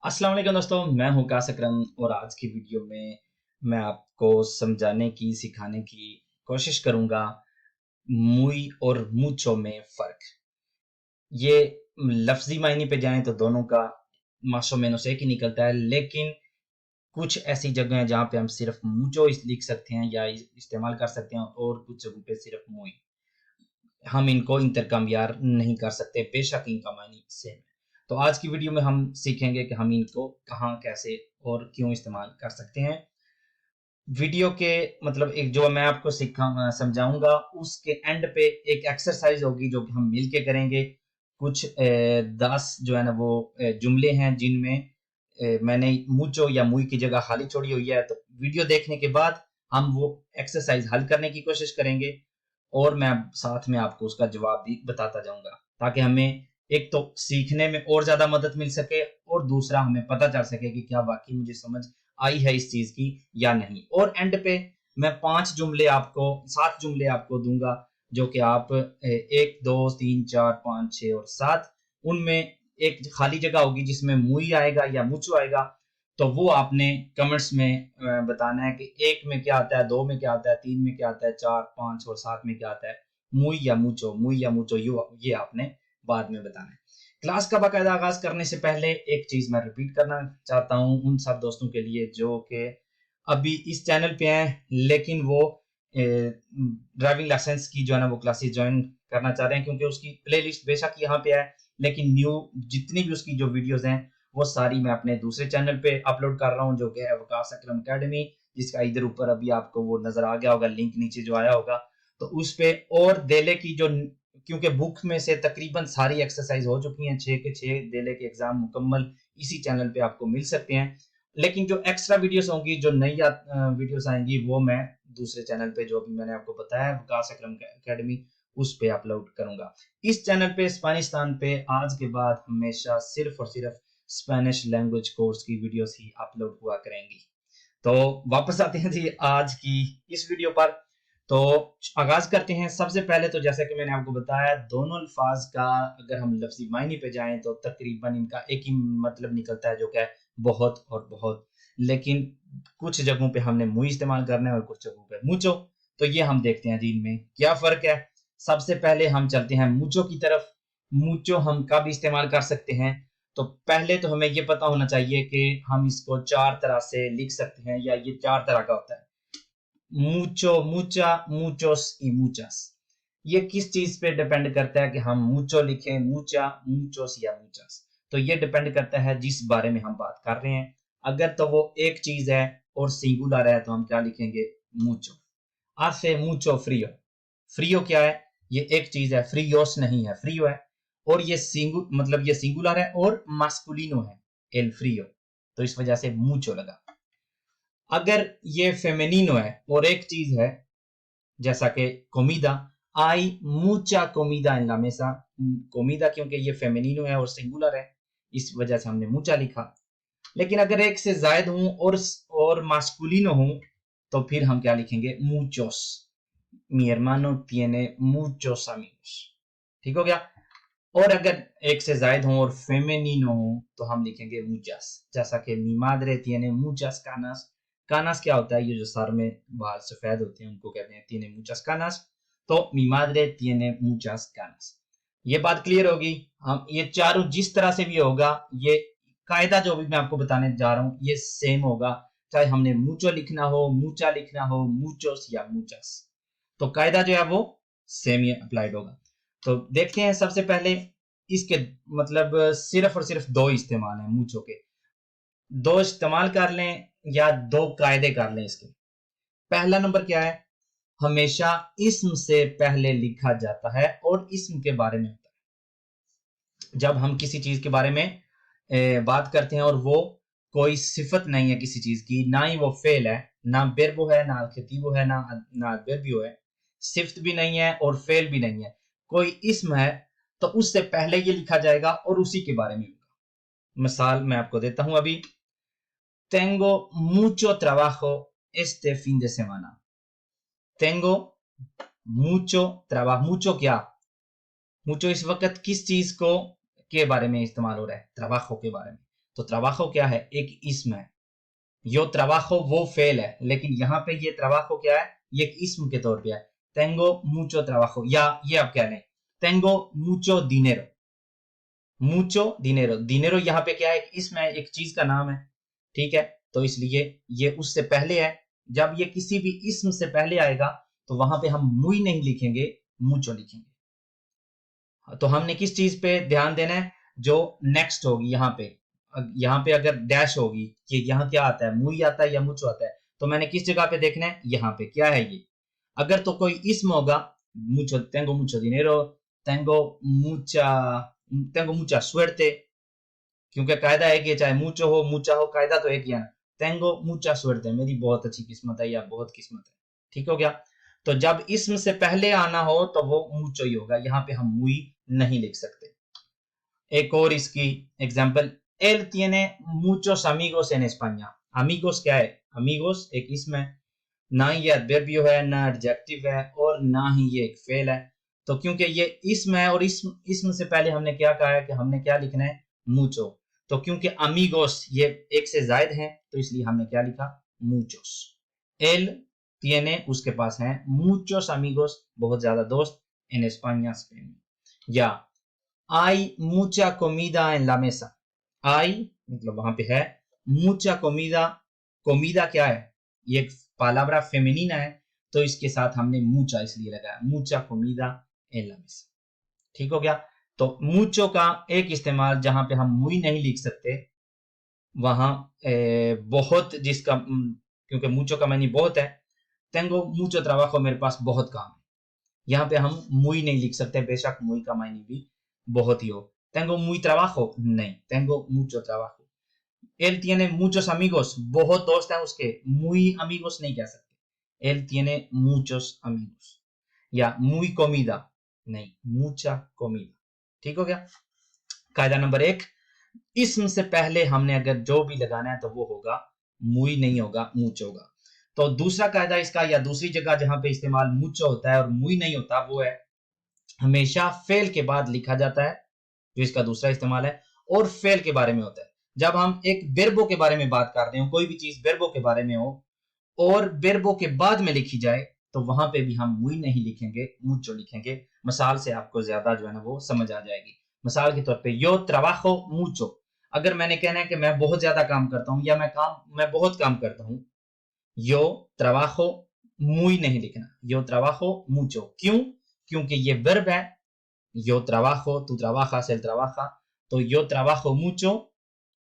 अस्सलाम वालेकुम दोस्तों, मैं हूँ कास अकरम और आज की वीडियो में मैं आपको समझाने की, सिखाने की कोशिश करूँगा मुई और मुचो में फ़र्क। ये लफ्ज़ी मायने पे जाएँ तो दोनों का माशो मेनोस एक ही निकलता है, लेकिन कुछ ऐसी जगह हैं जहाँ पे हम सिर्फ़ मुचो इस लिख सकते हैं या इस्तेमाल कर सकते हैं और कुछ जगहों पे सिर्फ़ मुई। हम इनको इंटरकम्बियार नहीं कर सकते, बेशक इनका मायने सेम है। तो आज की वीडियो में हम सीखेंगे कि हम इनको कहाँ, कैसे और क्यों इस्तेमाल कर सकते हैं। वीडियो के मतलब एक जो मैं आपको समझाऊँगा उसके एंड पे एक एक्सरसाइज़ होगी जो कि हम मिल के करेंगे। कुछ 10 जो है ना वो जुमले हैं जिनमें मैंने मुचो या मुई की जगह खाली छोड़ी हुई है। तो वीडियो देखने के बाद हम वो एक्सरसाइज़ हल करने की कोशिश करेंगे और मैं साथ में आपको उसका जवाब भी बताता जाऊँगा, ताकि हमें एक तो सीखने में और ज़्यादा मदद मिल सके और दूसरा हमें पता चल सके कि क्या वाक़ई मुझे समझ आई है इस चीज़ की या नहीं। और एंड पे मैं 5 जुमले आपको 7 जुमले आपको दूँगा जो कि आप 1, 2, 3, 4, 5, 6 और 7 उनमें एक खाली जगह होगी जिसमें मुई आएगा या मुचो आएगा। तो वो आपने कमेंट्स में बताना है कि 1 में क्या आता है, 2 में क्या आता है, 3 में क्या आता है, 4, 5 और 7 में क्या आता है। मुई या मुचो ये आपने बाद में बताना है। क्लास का बाकायदा आगाज़ करने से पहले एक चीज़ मैं रिपीट करना चाहता हूँ उन सब दोस्तों के लिए जो कि अभी इस चैनल पे हैं, लेकिन वो ड्राइविंग लाइसेंस की जो है ना वो क्लासेस जॉइन करना चाह रहे हैं, क्योंकि उसकी प्लेलिस्ट बेशक यहाँ पे है, लेकिन न्यू जितनी भी उसकी जो वीडियोस हैं वो सारी मैं अपने दूसरे चैनल पे अपलोड कर रहा हूँ जो कि है वकास अकरम अकेडमी, जिसका इधर ऊपर अभी आपको वो नजर आ गया होगा, लिंक नीचे जो आया होगा। तो उस पे और देले की जो, क्योंकि बुक में से तकरीबन सारी एक्सरसाइज हो चुकी हैं, 6 के 6 देले के एग्जाम मुकम्मल इसी चैनल पे आपको मिल सकते हैं। लेकिन जो एक्स्ट्रा वीडियोस होंगी, जो नई वीडियोस आएंगी, वो मैं दूसरे चैनल पे जो अभी मैंने आपको बताया वकास अकरम अकेडमी उस पे अपलोड करूंगा। इस चैनल पे स्पेनिस्तान पे आज के बाद हमेशा सिर्फ और सिर्फ स्पेनिश लैंग्वेज कोर्स की वीडियोस ही अपलोड हुआ करेंगी। तो वापस आते हैं जी आज की इस वीडियो पर। तो आगाज करते हैं। सबसे पहले तो जैसा कि मैंने आपको बताया, दोनों अल्फाज का अगर हम लफ्जी मायने पे जाएं तो तकरीबन इनका एक ही मतलब निकलता है जो कि है बहुत और बहुत। लेकिन कुछ जगहों पे हमने मुई इस्तेमाल करना है और कुछ जगहों पे मुचो। तो ये हम देखते हैं जी इनमें क्या फर्क है। सबसे पहले हम चलते हैं मुचो की तरफ। मुचो हम कब इस्तेमाल कर सकते हैं? तो पहले तो हमें ये पता होना चाहिए कि हम इसको 4 तरह से लिख सकते हैं या ये 4 तरह का होता है। मुचो, मुचा, मुचोस y muchas। ये किस चीज पे डिपेंड करता है कि हम मुचो लिखें, मुचा, मुचोस या मुचस। तो ये डिपेंड करता है जिस बारे में हम बात कर रहे हैं। अगर तो वो एक चीज है और सिंगुलर है तो हम क्या लिखेंगे? मुचो। hace mucho frío। फ्रीओ क्या है? ये एक चीज है, फ्रीओस नहीं है, फ्रीओ है। और ये मतलब ये सिंगुलर है और मास्कुलिनो है, एल फ्रीओ। तो इस वजह से मुचो लगा। अगर ये फेमिनिनो है और एक चीज है जैसा कि कोमिदा, आई मुचा कोमिदा इन ला मेसा। कोमिदा क्योंकि ये फेमिनिनो है और सिंगुलर है, इस वजह से हमने मुचा लिखा। लेकिन अगर एक से जायद हूं और मास्कुलिनो हूं तो फिर हम क्या लिखेंगे? मुचोस। Mi hermano tiene muchos amigos। ठीक हो गया। और अगर एक से जायद हो और फेमिनिनो हो तो हम लिखेंगे मुचas। जैसा कि mi madre tiene muchas canas। कानास क्या होता है? ये जो सर में बाल सफेद होते हैं उनको कहते हैं tiene muchas canas। तो mi madre tiene muchas canas। ये बात क्लियर होगी। हम ये चारों जिस तरह से भी होगा, ये कायदा जो भी मैं आपको बताने जा रहा हूं ये सेम होगा, चाहे हमने मुचो लिखना हो, मुचा लिखना हो, मुचोस या मुचस। तो कायदा जो है वो सेम ही अप्लाइड होगा। तो देखते हैं सबसे पहले इसके मतलब सिर्फ और सिर्फ दो इस्तेमाल हैं मूंछों के। दो इस्तेमाल कर लें या दो कायदे कर लें इसके। पहला नंबर क्या है? हमेशा इस्म से पहले लिखा जाता है और इस्म के बारे में होता है। जब हम किसी चीज के बारे में बात करते हैं और वो कोई सिफत नहीं है किसी चीज की, ना ही वो फेल है, ना बेरबो है, ना खतीबो है, ना बेरबियो है, सिफ्त भी नहीं है और फेल भी नहीं है, कोई इस्म है, तो उससे पहले ये लिखा जाएगा और उसी के बारे में होगा। मिसाल मैं आपको देता हूं अभी। Tengo mucho trabajo este fin de semana। Tengo mucho trabajo। mucho क्या? mucho इस वक्त किस चीज को के बारे में इस्तेमाल हो रहा है? trabajo के बारे में। तो trabajo क्या है, एक इस्म है। यो trabajo वो फेल है, लेकिन यहाँ पे ये trabajo क्या है, ये एक इस्म के तौर पे है। tengo mucho trabajo, या ये आप क्या लें, tengo mucho dinero। mucho dinero, dinero यहाँ पे क्या है, एक इस्म है, एक चीज का नाम है, ठीक है। तो इसलिए ये उससे पहले है। जब ये किसी भी इस्म से पहले आएगा तो वहां पे हम मुई नहीं लिखेंगे, mucho लिखेंगे। तो हमने किस चीज पे ध्यान देना है, जो नेक्स्ट होगी यहाँ पे अगर डैश होगी कि यहाँ क्या आता है, मुई आता है या मुचो आता है, तो मैंने किस जगह पे देखना है, यहाँ पे क्या है ये। अगर तो कोई इस्म होगा, मुचो, tengo mucho dinero, tengo mucha tengo mucha suerte, क्योंकि कायदा है कि चाहे मुचो हो मुचा हो, कायदा तो एक ही है ना। tengo mucha suerte, मेरी बहुत अच्छी किस्मत है या बहुत किस्मत है, ठीक हो गया। तो जब इसम से पहले आना हो तो वो मुचो ही होगा, यहाँ पे हम मुई नहीं लिख सकते। एक और इसकी example, él tiene muchos amigos en España। amigos क्या है, amigos एक इसम है, ना ही ये एडवर्बियो है, ना एडजेक्टिव है, और ना ही ये एक फेल है। तो क्योंकि ये इसम है और इसम से पहले हमने क्या कहा है कि हमने क्या लिखना है, मुचो। तो क्योंकि अमीगोस ये एक से जायद है, तो इसलिए हमने क्या लिखा, मुचोस। एल tiene उसके पास है muchos amigos, बहुत ज्यादा दोस्त, en España स्पेन में। या hay mucha comida en la mesa। hay मतलब वहां पे है, mucha comida, comida क्या है, ये पालाब्रा फेमिनिना है, तो इसके साथ हमने मुचा इसलिए लगाया, mucha comida en la mesa, ठीक हो गया। तो mucho का एक इस्तेमाल जहां पे हम मुई नहीं लिख सकते, वहां बहुत, जिसका क्योंकि mucho का मानी बहुत है, tengo mucho trabajo, मेरे पास बहुत काम है, यहाँ पे हम मुई नहीं लिख सकते, बेशक मुई का मायने भी बहुत ही हो। tengo muy trabajo, नहीं, tengo mucho trabajo। él tiene muchos amigos, बहुत दोस्त हैं उसके, muy amigos नहीं कह सकते, él tiene muchos amigos। या muy comida, नहीं, mucha comida, ठीक हो गया। कायदा नंबर एक, इसम से पहले हमने अगर जो भी लगाना है तो वो होगा मुई, नहीं होगा मुच होगा। तो दूसरा कायदा इसका, या दूसरी जगह जहां पे इस्तेमाल मुच होता है और मुई नहीं होता, वो है हमेशा फेल के बाद लिखा जाता है, जो इसका दूसरा इस्तेमाल है, और फेल के बारे में होता है। जब हम एक वेर्बो के बारे में बात करते हो, कोई भी चीज वेर्बो के बारे में हो और वेर्बो के बाद में लिखी जाए, तो वहां पे भी हम मुई नहीं लिखेंगे, मुचो लिखेंगे। मिसाल से आपको ज्यादा जो है ना वो समझ आ जाएगी। मिसाल के तौर पे यो ट्राबाjo मुचो, अगर मैंने कहना है कि मैं बहुत ज्यादा काम करता हूँ या मैं बहुत काम करता हूँ, यो ट्राबाjo muy नहीं लिखना, यो ट्राबाjo mucho। क्यों, क्योंकि ये वर्ब है, yo trabajo, tú trabajas, él trabaja, तो yo trabajo mucho,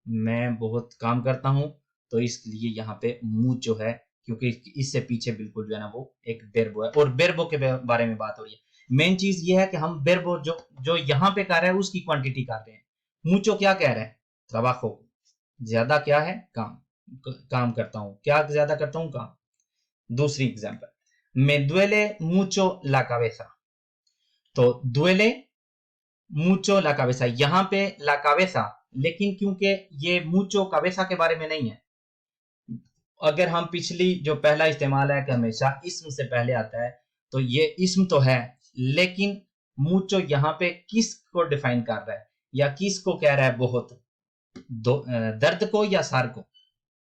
मैं बहुत काम करता हूं, तो इसलिए यहाँ पे mucho है, क्योंकि इससे पीछे बिल्कुल जो है ना वो एक बेरबो है, और बेरबो के बारे में बात हो रही है। मेन चीज ये है कि हम बेरबो जो जो यहाँ पे कर रहे हैं उसकी क्वांटिटी कर रहे हैं। mucho क्या कह रहे हैं, trabajo, ज्यादा क्या है, काम करता हूँ, क्या ज्यादा करता हूँ, काम। दूसरी example, me duele mucho la cabeza। तो duele मुचो ला काबेसा, यहाँ पे ला काबेसा, लेकिन क्योंकि ये मुचो काबेसा के बारे में नहीं है, अगर हम पिछली जो पहला इस्तेमाल है कि हमेशा इस्म से पहले आता है, तो ये इस्म तो है, लेकिन मुचो यहाँ पे किस को डिफाइन कर रहा है या किस को कह रहा है, बहुत दर्द को या सार को,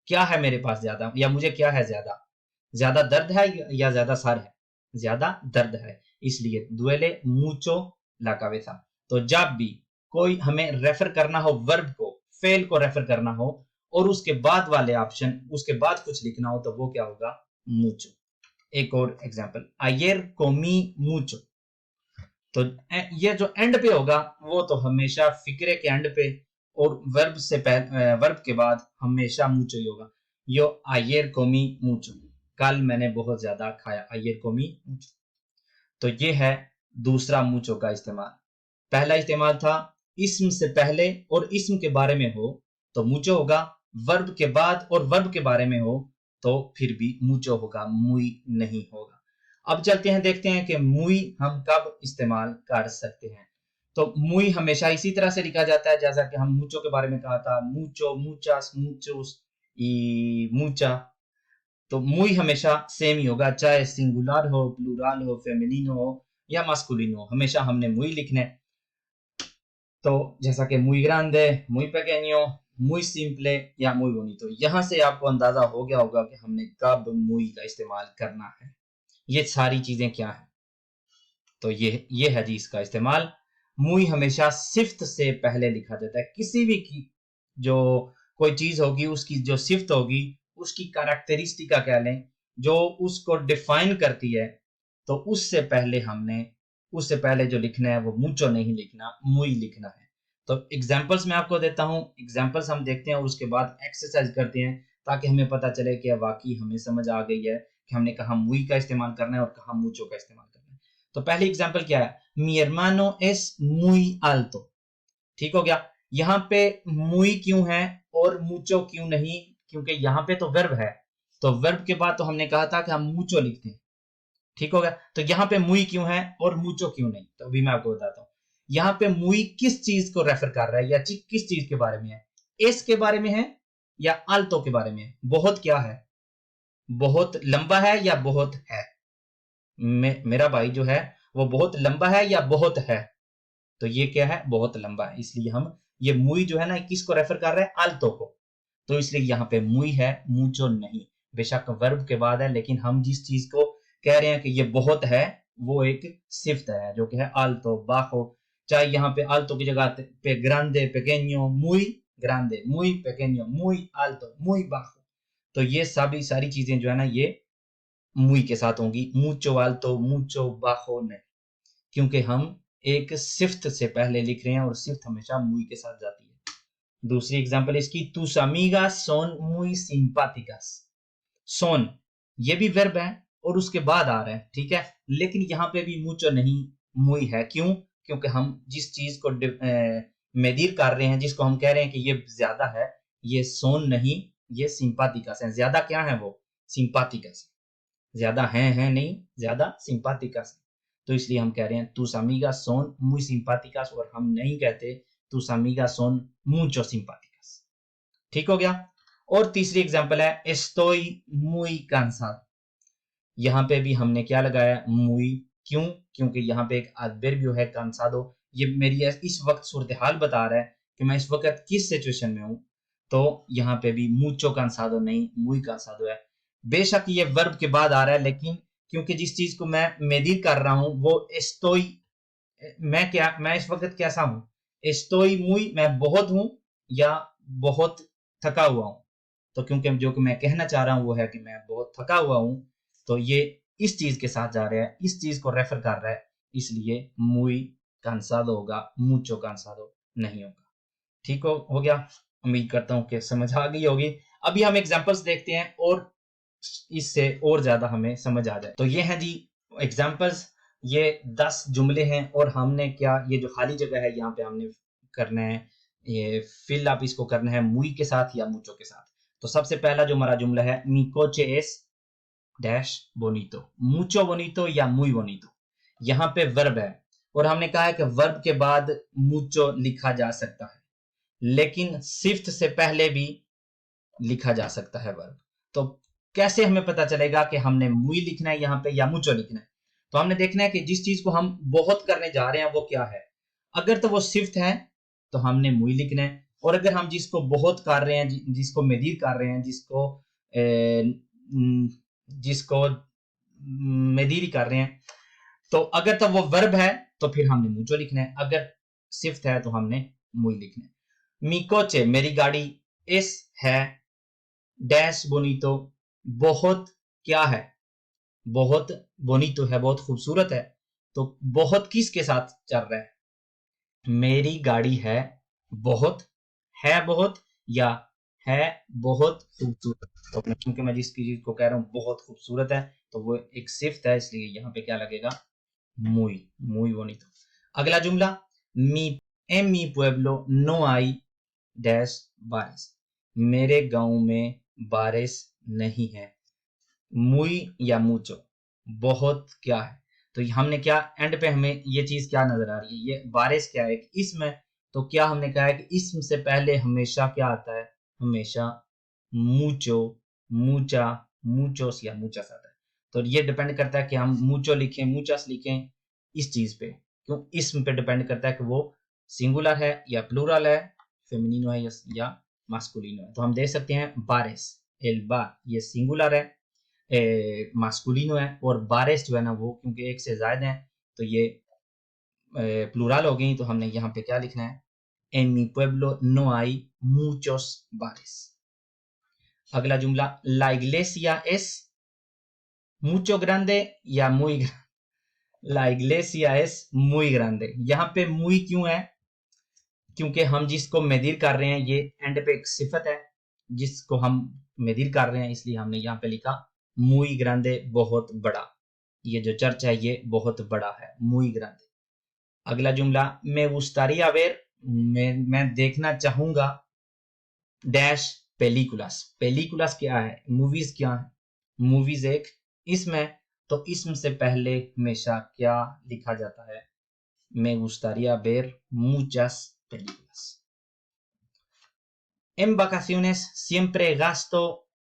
क्या है मेरे पास ज्यादा, या मुझे क्या है ज्यादा, ज्यादा दर्द है या ज्यादा सार है, ज्यादा दर्द है, इसलिए दुएले मुचो ला काबेसा। तो जब भी कोई हमें रेफर करना हो वर्ब को, फेल को रेफर करना हो, और उसके बाद वाले ऑप्शन, उसके बाद कुछ लिखना हो, तो वो क्या होगा, मुचो। एक और एग्जांपल, ayer comí mucho। तो ये जो एंड पे होगा वो तो हमेशा फिक्रे के एंड पे, और वर्ब से वर्ब के बाद हमेशा मुचो ही होगा। यो ayer comí mucho, कल मैंने बहुत ज्यादा खाया, ayer comí mucho। तो ये है दूसरा मुचो का इस्तेमाल। पहला इस्तेमाल था इस्म से पहले और इस्म के बारे में हो तो मुचो होगा, वर्ब के बाद और वर्ब के बारे में हो तो फिर भी मुचो होगा, मुई नहीं होगा। अब चलते हैं, देखते हैं कि मुई हम कब इस्तेमाल कर सकते हैं। तो मुई हमेशा इसी तरह से लिखा जाता है जैसा कि हम मुचो के बारे में कहा था, मुचो, मुचास, मुचोस, मुचा। तो मुई हमेशा सेम ही होगा, चाहे सिंगुलर हो, प्लूरल हो, फेमिनिन हो या मास्कुलिन हो, हमेशा हमने मुई लिखना है। तो जैसा कि muy grande, muy pequeño, muy simple या muy bonito। यहाँ से आपको अंदाजा हो गया होगा कि हमने कब muy का इस्तेमाल करना है। ये सारी चीजें क्या है, तो ये है जी इसका इस्तेमाल। muy हमेशा सिफ्त से पहले लिखा जाता है। किसी भी की जो कोई चीज होगी उसकी जो सिफ्त होगी, उसकी कैरेक्टरिस्टिका कह लें, जो उसको डिफाइन करती है, तो उससे पहले जो लिखना है वो मुचो नहीं लिखना, मुई लिखना है। तो एग्जांपल्स मैं आपको देता हूं, एग्जांपल्स हम देखते हैं और उसके बाद एक्सरसाइज करते हैं, ताकि हमें पता चले कि वाकई हमें समझ आ गई है कि हमने कहा मुई का इस्तेमाल करना है और कहा मुचो का इस्तेमाल करना है। तो पहली एग्जांपल क्या है, mi hermano es muy alto। ठीक हो गया। यहाँ पे मुई क्यों है और मुचो क्यों नहीं, क्योंकि यहाँ पे तो वर्ब है, तो वर्ब के बाद तो हमने कहा था कि हम मुचो लिखते हैं। ठीक हो गया। तो यहाँ पे मुई क्यों है और मुचो क्यों नहीं, तो अभी मैं आपको बताता हूँ। यहाँ पे मुई किस चीज को रेफर कर रहा है या किस चीज के बारे में है, एस के बारे में है या आल्तो के बारे में है। बहुत क्या है, बहुत लंबा है या बहुत है। मेरा भाई जो है वो बहुत लंबा है या बहुत है, तो ये क्या है, बहुत लंबा है। इसलिए हम ये मुई जो है ना किसको रेफर कर रहे हैं, आल्तो को। तो इसलिए यहाँ पे मुई है, मुचो नहीं। बेशक वर्ब के बाद है, लेकिन हम जिस चीज को कह रहे हैं कि ये बहुत है, वो एक सिफ्त है जो कि है आल्तो बाहो। चाहे यहाँ पे आल्तो की जगह पे ग्रांदे पेकेन्यो, मुई ग्रांदे, मुई पेकेन्यो, मुई आल्तो, मुई बाहो। तो ये सभी सारी चीजें जो है ना ये मुई के साथ होंगी, मुचो आल्तो, मुचो बाहो नहीं, क्योंकि हम एक सिफ्त से पहले लिख रहे हैं और सिफ्त हमेशा मुई के साथ जाती है। दूसरी एग्जांपल इसकी, tus amigas son muy simpáticas। सोन ये भी वर्ब है और उसके बाद आ रहा है, ठीक है, लेकिन यहाँ पे भी मुचो नहीं, मुई है। क्यों, क्योंकि हम जिस चीज को मेदीर कर रहे हैं, जिसको हम कह रहे हैं कि ये ज्यादा है, ये सोन नहीं, ये सिंपातिकस है। ज्यादा क्या है वो, सिंपातिकस। ज्यादा है नहीं, ज्यादा सिंपातिकस। तो इसलिए हम कह रहे हैं tus amigas son muy simpáticas, और हम नहीं कहते tus amigas son mucho simpáticas। ठीक हो गया। और तीसरी एग्जांपल है estoy muy cansado। यहाँ पे भी हमने क्या लगाया, muy। क्यों, क्योंकि यहाँ पे एक adverbio है cansado। ये मेरी इस वक्त सूरत हाल बता रहा है कि मैं इस वक्त किस सिचुएशन में हूं। तो यहाँ पे भी mucho cansado नहीं, muy cansado है। बेशक ये वर्ब के बाद आ रहा है, लेकिन क्योंकि जिस चीज को मैं मेदीर कर रहा हूं वो estoy, मैं इस वक्त कैसा हूं, estoy muy मैं बहुत हूं या बहुत थका हुआ हूं। तो क्योंकि जो कि मैं कहना चाह रहा हूं वो है कि मैं बहुत थका हुआ हूं, तो ये इस चीज के साथ जा रहा है, इस चीज को रेफर कर रहा है, इसलिए muy cansado होगा, mucho cansado नहीं होगा। ठीक हो गया। उम्मीद करता हूं कि समझ आ गई होगी। अभी हम एग्जांपल्स देखते हैं और इससे और ज्यादा हमें समझ आ जाए। तो ये है जी एग्जांपल्स, ये 10 जुमले हैं और हमने क्या, ये जो खाली जगह है यहाँ पे हमने करना है, ये फिल आप इसको करना है मुई के साथ या मुचो के साथ। तो सबसे पहला जो हमारा जुमला है, मी कोचे एस डैश बोनीतो, मुचो बोनीतो या मुई बोनीतो। यहाँ पे वर्ब है और हमने कहा है कि वर्ब के बाद मुचो लिखा जा सकता है, लेकिन सिफ्त से पहले भी लिखा जा सकता है वर्ब। तो कैसे हमें पता चलेगा कि हमने मुई लिखना है यहाँ पे या मुचो लिखना है। तो हमने देखना है कि जिस चीज को हम बहुत करने जा रहे हैं वो क्या है। अगर तो वो सिफ्त है तो हमने मुई लिखना है, और अगर हम जिसको बहुत कर रहे हैं, जिसको मेदीर कर रहे हैं, जिसको मेदीर कर रहे हैं, तो अगर तो वो वर्ब है तो फिर हमने मुचो लिखना है, अगर सिफ्त है तो हमने मुई लिखना है। मी कोचे मेरी गाड़ी, इस है डैश बोनीतो बहुत क्या है, बहुत बोनीतो है बहुत खूबसूरत है। तो बहुत किसके साथ चल रहा है, मेरी गाड़ी है बहुत या है बहुत खूबसूरत। तो क्योंकि मैं जिस चीज को कह रहा हूँ बहुत खूबसूरत है, तो वो एक सिफ्त है, इसलिए यहाँ पे क्या लगेगा, muy, muy bonito। अगला जुमला, मी en mi pueblo no hay dash बारिश, मेरे गांव में बारिश नहीं है। मुई या मुचो, बहुत क्या है। तो हमने क्या एंड पे हमें ये चीज क्या नजर आ रही है, ये बारिश क्या है, इसम है। तो क्या हमने कहा है कि इसम से पहले हमेशा क्या आता है, हमेशा मुचो, मुचा, मुचोस या मुचास आता है। तो ये डिपेंड करता है कि हम मुचो लिखें, मुचास लिखें, इस चीज पे। क्यों, इसम पे डिपेंड करता है कि वो सिंगुलर है या प्लूरल है, फेमिनिनो है या मास्कुलिनो है। तो हम देख सकते हैं बारेस, एल बार ये सिंगुलर है, मास्कुलिनो है, और बारेस जो है ना वो क्योंकि एक से ज्यादा है तो ये प्लूरल हो गई। तो हमने यहाँ पे क्या लिखना है, en mi pueblo no hay muchos bares। अगला जुमला, la iglesia es mucho grande या muy grande। La iglesia es muy grande, यहाँ पे muy क्यों है, क्योंकि हम जिसको मेदिर कर रहे हैं ये एंड पे एक सिफत है जिसको हम मेदिर कर रहे हैं, इसलिए हमने यहाँ पे लिखा muy grande, बहुत बड़ा। ये जो चर्च है ये बहुत बड़ा है, muy grande। अगला जुमला, मैं gustaría ver, मैं देखना चाहूंगा डैश पेलिकुलस। पेलिकुलस क्या है, मूवीज क्या है, मूवीज एक इसम है, तो इसम से पहले हमेशा क्या लिखा जाता है, me gustaría ver muchas películas। En vacaciones siempre gasto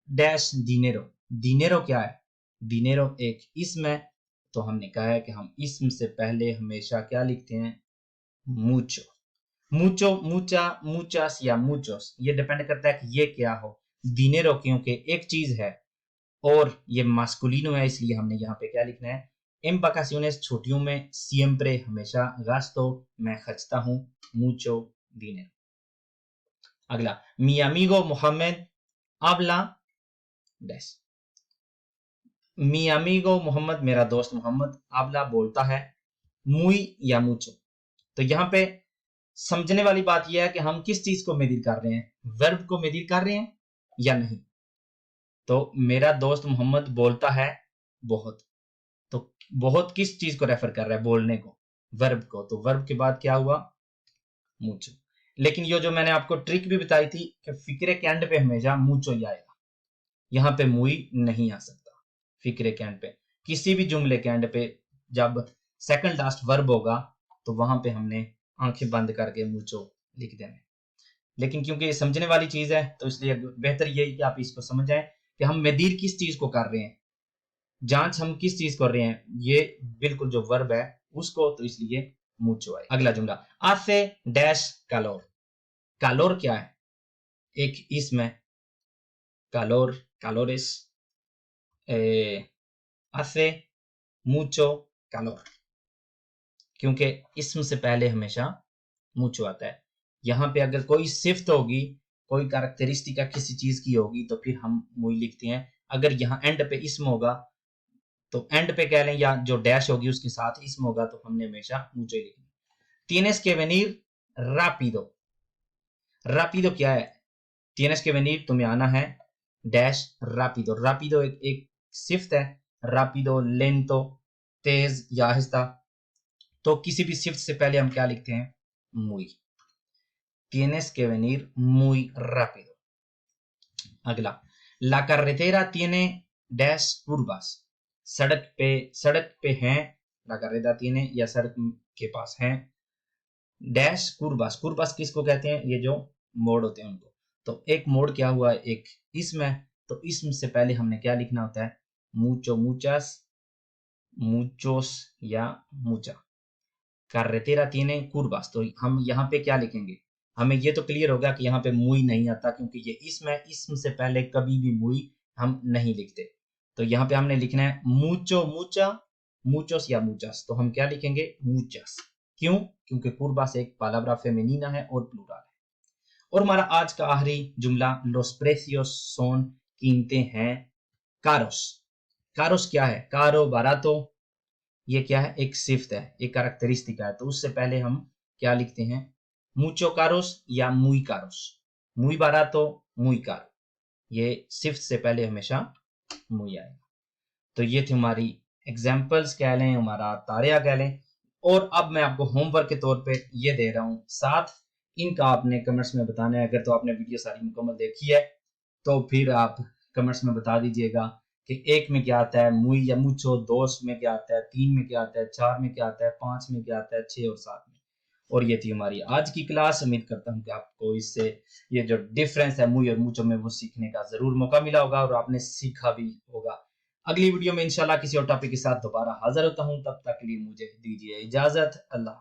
dash dinero। dinero क्या है, dinero एक इसम है, तो हमने कहा है कि हम इसम से पहले हमेशा क्या लिखते हैं, mucho। mucho, mucha, muchas या muchos, ये डिपेंड करता है कि ये क्या हो। dinero क्योंकि एक चीज है और ये मास्कुलिनो है, इसलिए हमने यहाँ पे क्या लिखना है, en vacaciones छुट्टियों में, siempre हमेशा, gasto मैं खर्चता हूँ, mucho dinero। अगला, mi amigo Mohammad habla dash. mi amigo Mohammad मेरा दोस्त मोहम्मद, habla बोलता है, muy या mucho। तो यहाँ पे समझने वाली बात यह है कि हम किस चीज को मेदिर कर रहे हैं, वर्ब को मेदिर कर रहे हैं या नहीं। तो मेरा दोस्त मोहम्मद बोलता है बहुत, तो बहुत किस चीज को रेफर कर रहा है, बोलने को, वर्ब को। तो वर्ब के बाद क्या हुआ, मुचो। लेकिन ये जो मैंने आपको ट्रिक भी बताई थी कि फिक्रे के एंड पे हमेशा मुचो ही आएगा, यहाँ पे मुई नहीं आ सकता। फिक्रे के एंड पे, किसी भी जुमले के एंड पे जब सेकंड लास्ट वर्ब होगा तो वहां पे हमने आंखें बंद करके मुचो लिख देना। लेकिन क्योंकि ये समझने वाली चीज है तो इसलिए बेहतर यही कि आप इसको समझ जाएं कि हम मेदीर किस चीज को कर रहे हैं, जांच हम किस चीज कर रहे हैं, ये बिल्कुल जो वर्ब है उसको, तो इसलिए मुचो है। अगला जुमला, आसे डैश कैलोर। कैलोर क्या है, एक इसम है, कैलोर, कैलोरिस, आसे मुचो कैलोर, क्योंकि इसम से पहले हमेशा मुचो आता है। यहाँ पे अगर कोई सिफ्त होगी, कोई कैरेक्टरिस्टिक किसी चीज की होगी तो फिर हम मुई लिखते हैं। अगर यहाँ एंड पे इसम होगा तो एंड पे कह लें, या जो डैश होगी उसके साथ इसम होगा तो हमने हमेशा मुचो ही लिखना। tienes que venir rápido। rápido क्या है, tienes que venir तुम्हें आना है, डैश rápido। rápido एक सिफ्त है, rápido lento तेज या आहिस्ता, तो किसी भी सिफ्त से पहले हम क्या लिखते हैं, muy। tienes que venir muy rápido। अगला, la carretera tiene dash curvas। सड़क पे हैं, la carretera tiene या सड़क के पास हैं डैश curvas। curvas किसको कहते हैं, ये जो मोड़ होते हैं उनको। तो एक मोड़ क्या हुआ, एक इसम है, तो इसम से पहले हमने क्या लिखना होता है, mucho, muchas, muchos या mucha। carretera tiene curvas, तो हम यहाँ पे क्या लिखेंगे, हमें ये तो क्लियर होगा कि यहाँ पे मुई नहीं आता क्योंकि ये इसम है, इसम से पहले कभी भी मुई हम नहीं लिखते। तो यहाँ पे हमने लिखना है mucho, mucha, muchos या muchas, तो हम क्या लिखेंगे, muchas। क्यों, क्योंकि curvas एक पालाब्रा फेमिनीना है और प्लूरल है। और हमारा आज का आखिरी जुमला, los precios son, कीमतें हैं, caros। caros क्या है, caro, barato, ये क्या है, एक सिफ्त है, एक कैरेक्टरिस्टिक है, तो उससे पहले हम क्या लिखते हैं, mucho caros या muy caros। muy barato, muy caro, ये सिफ्त से पहले हमेशा muy आएगा। तो ये थी हमारी एग्जाम्पल्स कह लें, हमारा तारिया कह लें। और अब मैं आपको होमवर्क के तौर पे ये दे रहा हूँ, साथ इनका आपने कमेंट्स में बताना है। अगर तो आपने वीडियो सारी मुकम्मल देखी है तो फिर आप कमेंट्स में बता दीजिएगा कि एक में क्या आता है मुई या मुचो, दो में क्या आता है, तीन में क्या आता है, चार में क्या आता है, पांच में क्या आता है, 6 और 7 में। और ये थी हमारी आज की क्लास। उम्मीद करता हूँ कि आपको इससे ये जो डिफरेंस है मुई और मुचो में वो सीखने का जरूर मौका मिला होगा और आपने सीखा भी होगा। अगली वीडियो में इंशाल्लाह किसी और टॉपिक के साथ दोबारा हाजिर होता हूँ, तब तक के लिए मुझे दीजिए इजाजत। अल्लाह।